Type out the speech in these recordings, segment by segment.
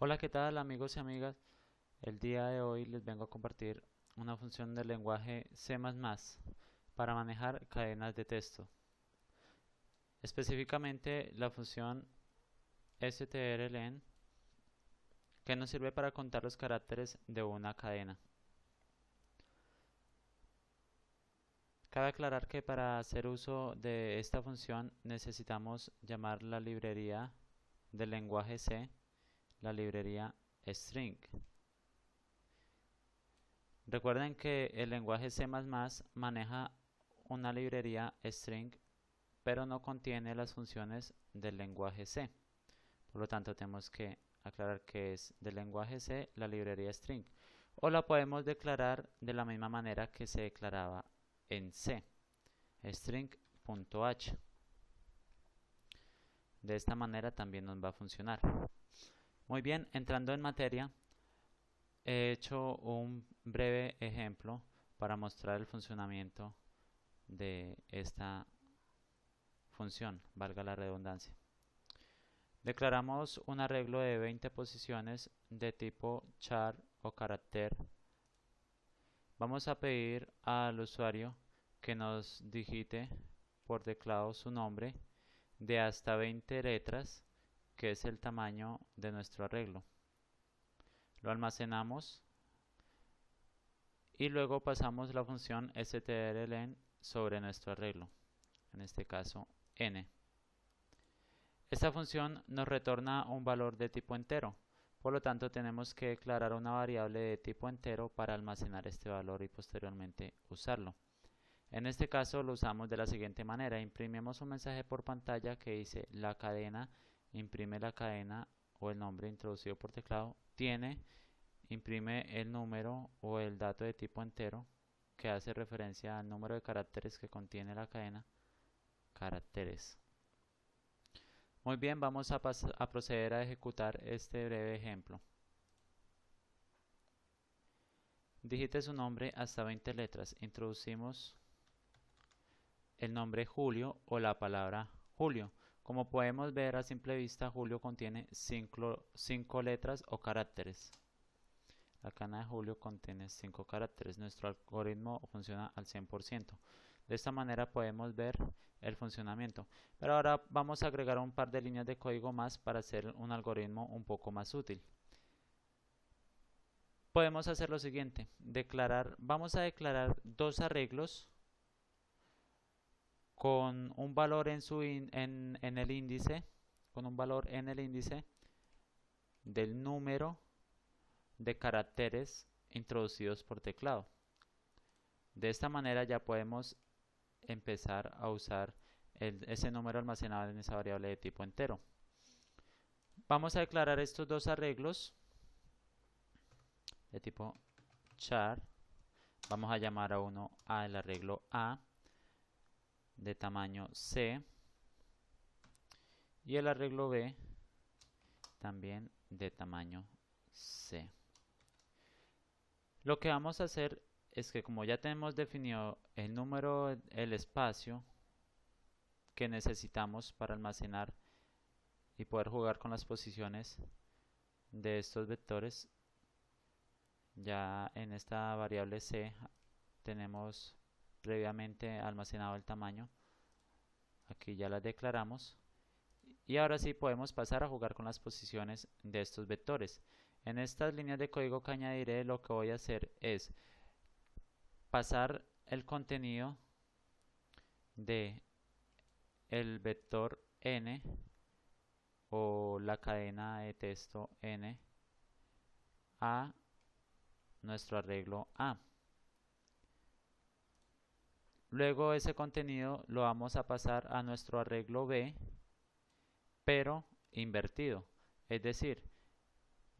Hola, ¿qué tal amigos y amigas? El día de hoy les vengo a compartir una función del lenguaje C++ para manejar cadenas de texto. Específicamente la función strlen que nos sirve para contar los caracteres de una cadena. Cabe aclarar que para hacer uso de esta función necesitamos llamar la librería del lenguaje C, la librería string. Recuerden que el lenguaje C++ maneja una librería string, pero no contiene las funciones del lenguaje C. Por lo tanto, tenemos que aclarar que es del lenguaje C la librería string. O la podemos declarar de la misma manera que se declaraba en C, string.h. De esta manera también nos va a funcionar. Muy bien, entrando en materia, he hecho un breve ejemplo para mostrar el funcionamiento de esta función, valga la redundancia. Declaramos un arreglo de 20 posiciones de tipo char o carácter. Vamos a pedir al usuario que nos digite por teclado su nombre de hasta 20 letras, que es el tamaño de nuestro arreglo. Lo almacenamos y luego pasamos la función strlen sobre nuestro arreglo, en este caso n. Esta función nos retorna un valor de tipo entero, por lo tanto tenemos que declarar una variable de tipo entero para almacenar este valor y posteriormente usarlo. En este caso lo usamos de la siguiente manera: imprimimos un mensaje por pantalla que dice la cadena, imprime la cadena o el nombre introducido por teclado, tiene, imprime el número o el dato de tipo entero que hace referencia al número de caracteres que contiene la cadena, caracteres. Muy bien, vamos a proceder a ejecutar este breve ejemplo. Digite su nombre hasta 20 letras. Introducimos el nombre Julio o la palabra Julio. Como podemos ver a simple vista, Julio contiene 5 letras o caracteres. La cadena de Julio contiene 5 caracteres. Nuestro algoritmo funciona al 100%. De esta manera podemos ver el funcionamiento. Pero ahora vamos a agregar un par de líneas de código más para hacer un algoritmo un poco más útil. Podemos hacer lo siguiente: vamos a declarar dos arreglos con un valor en el índice, con un valor en el índice del número de caracteres introducidos por teclado. De esta manera ya podemos empezar a usar ese número almacenado en esa variable de tipo entero. Vamos a declarar estos dos arreglos de tipo char. Vamos a llamar a uno al arreglo A de tamaño C y el arreglo B también de tamaño C. Lo que vamos a hacer es que, como ya tenemos definido el número, el espacio que necesitamos para almacenar y poder jugar con las posiciones de estos vectores, ya en esta variable C tenemos previamente almacenado el tamaño. Aquí ya las declaramos. Y ahora sí podemos pasar a jugar con las posiciones de estos vectores. En estas líneas de código que añadiré, lo que voy a hacer es pasar el contenido de el vector n o la cadena de texto n a nuestro arreglo A. Luego ese contenido lo vamos a pasar a nuestro arreglo B, pero invertido. Es decir,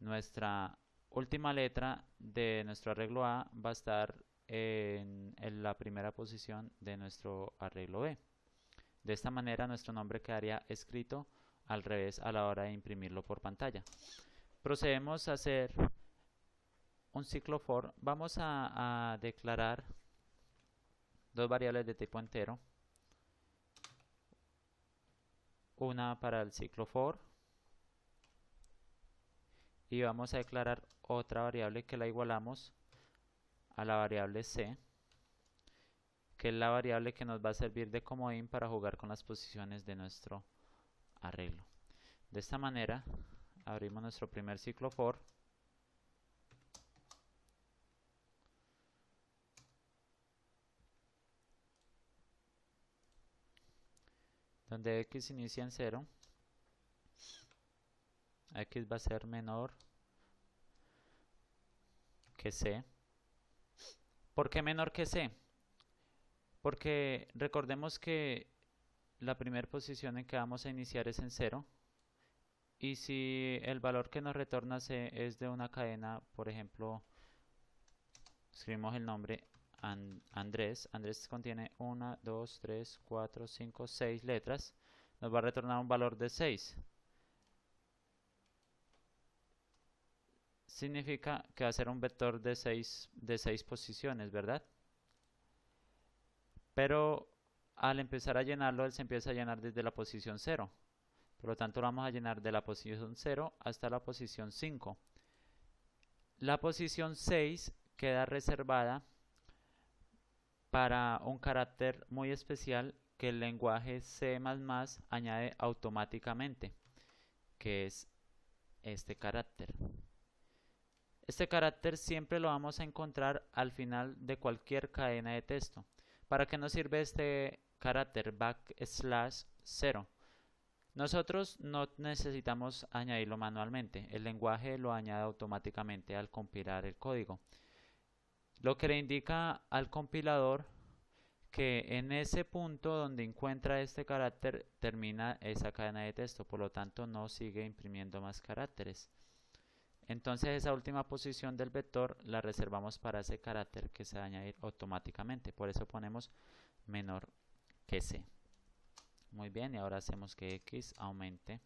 nuestra última letra de nuestro arreglo A va a estar en la primera posición de nuestro arreglo B. De esta manera nuestro nombre quedaría escrito al revés a la hora de imprimirlo por pantalla. Procedemos a hacer un ciclo for. Vamos a declarar dos variables de tipo entero. Una para el ciclo for y vamos a declarar otra variable que la igualamos a la variable c, que es la variable que nos va a servir de comodín para jugar con las posiciones de nuestro arreglo. De esta manera abrimos nuestro primer ciclo for donde x inicia en 0, x va a ser menor que c. ¿Por qué menor que c? Porque recordemos que la primera posición en que vamos a iniciar es en 0, y si el valor que nos retorna c es de una cadena, por ejemplo, escribimos el nombre Andrés. Andrés contiene 1, 2, 3, 4, 5, 6 letras. Nos va a retornar un valor de 6. Significa que va a ser un vector de 6 posiciones, ¿verdad? Pero al empezar a llenarlo, él se empieza a llenar desde la posición 0. Por lo tanto, lo vamos a llenar de la posición 0 hasta la posición 5. La posición 6 queda reservada para un carácter muy especial que el lenguaje C++ añade automáticamente, que es este carácter. Este carácter siempre lo vamos a encontrar al final de cualquier cadena de texto. ¿Para qué nos sirve este carácter \0? Nosotros no necesitamos añadirlo manualmente, el lenguaje lo añade automáticamente al compilar el código, lo que le indica al compilador que en ese punto donde encuentra este carácter termina esa cadena de texto, por lo tanto no sigue imprimiendo más caracteres. Entonces esa última posición del vector la reservamos para ese carácter que se va a añadir automáticamente, por eso ponemos menor que c. Muy bien, y ahora hacemos que x aumente.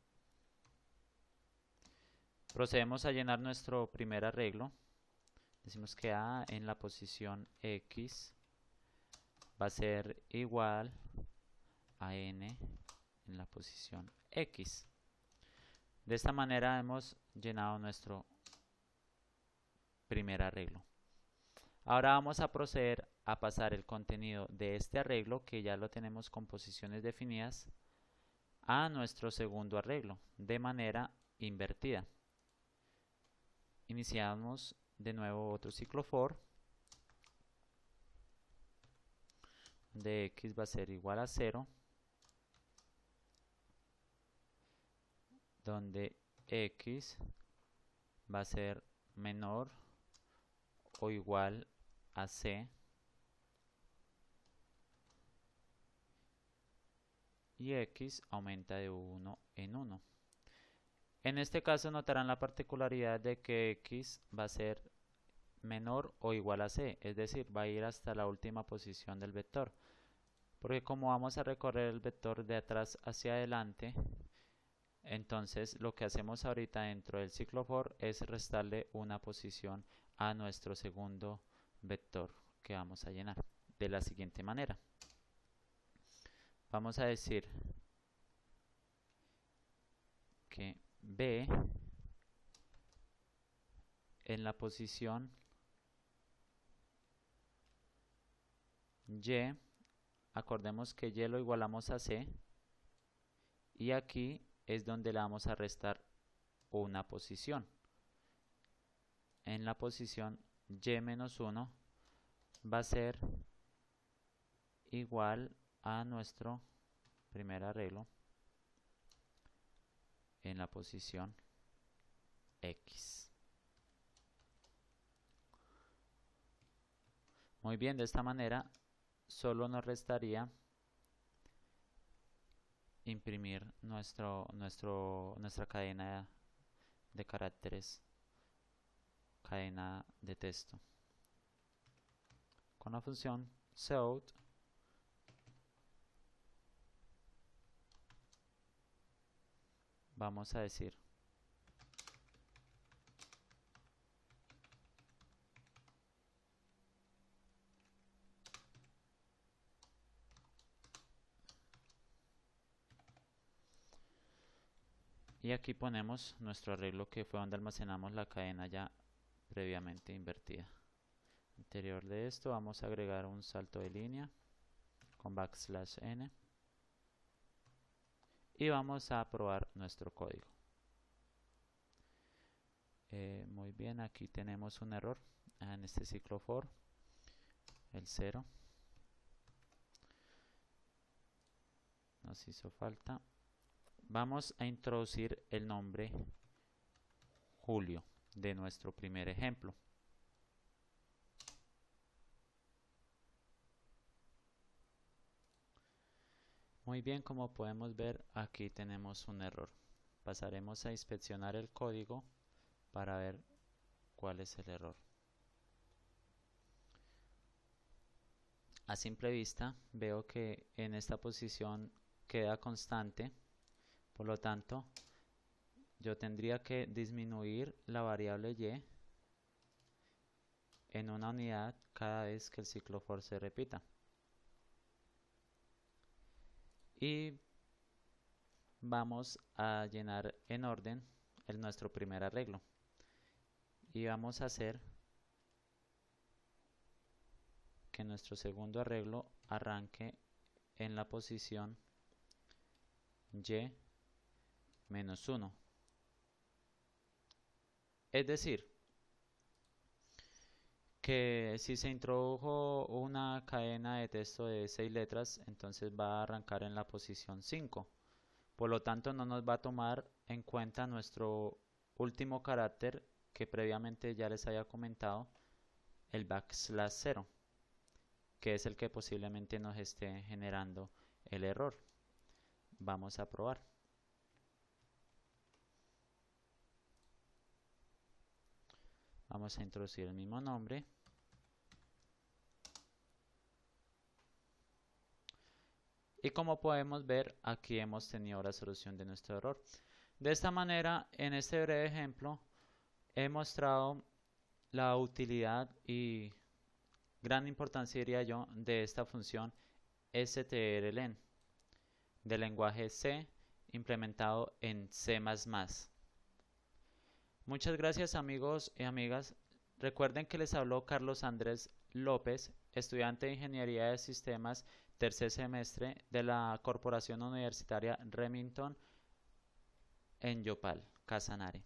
Procedemos a llenar nuestro primer arreglo. Decimos que a en la posición x va a ser igual a n en la posición x. De esta manera hemos llenado nuestro primer arreglo. Ahora vamos a proceder a pasar el contenido de este arreglo, que ya lo tenemos con posiciones definidas, a nuestro segundo arreglo de manera invertida. Iniciamos de nuevo otro ciclo for, de x va a ser igual a 0, donde x va a ser menor o igual a c, y x aumenta de 1 en 1. En este caso notarán la particularidad de que x va a ser menor o igual a c, es decir, va a ir hasta la última posición del vector, porque como vamos a recorrer el vector de atrás hacia adelante, entonces lo que hacemos ahorita dentro del ciclo for es restarle una posición a nuestro segundo vector que vamos a llenar de la siguiente manera. Vamos a decir que b en la posición y, acordemos que y lo igualamos a c, y aquí es donde le vamos a restar una posición. En la posición y menos 1 va a ser igual a nuestro primer arreglo en la posición x. Muy bien, de esta manera solo nos restaría imprimir nuestra cadena de caracteres, cadena de texto. Con la función south vamos a decir Y aquí ponemos nuestro arreglo, que fue donde almacenamos la cadena ya previamente invertida. Anterior de esto vamos a agregar un salto de línea con \n y vamos a probar nuestro código. Muy bien, aquí tenemos un error en este ciclo for, el 0. Nos hizo falta. Vamos a introducir el nombre Julio de nuestro primer ejemplo. Muy bien, como podemos ver, aquí tenemos un error. Pasaremos a inspeccionar el código para ver cuál es el error. A simple vista veo que en esta posición queda constante, por lo tanto yo tendría que disminuir la variable y en una unidad cada vez que el ciclo for se repita. Y vamos a llenar en orden nuestro primer arreglo. Y vamos a hacer que nuestro segundo arreglo arranque en la posición y-1. Es decir, que si se introdujo una cadena de texto de 6 letras, entonces va a arrancar en la posición 5. Por lo tanto, no nos va a tomar en cuenta nuestro último carácter que previamente ya les había comentado, el \0, que es el que posiblemente nos esté generando el error. Vamos a probar. Vamos a introducir el mismo nombre. Y como podemos ver, aquí hemos tenido la solución de nuestro error. De esta manera, en este breve ejemplo, he mostrado la utilidad y gran importancia, diría yo, de esta función strlen del lenguaje C implementado en C++. Muchas gracias, amigos y amigas. Recuerden que les habló Carlos Andrés López, estudiante de Ingeniería de Sistemas, tercer semestre de la Corporación Universitaria Remington en Yopal, Casanare.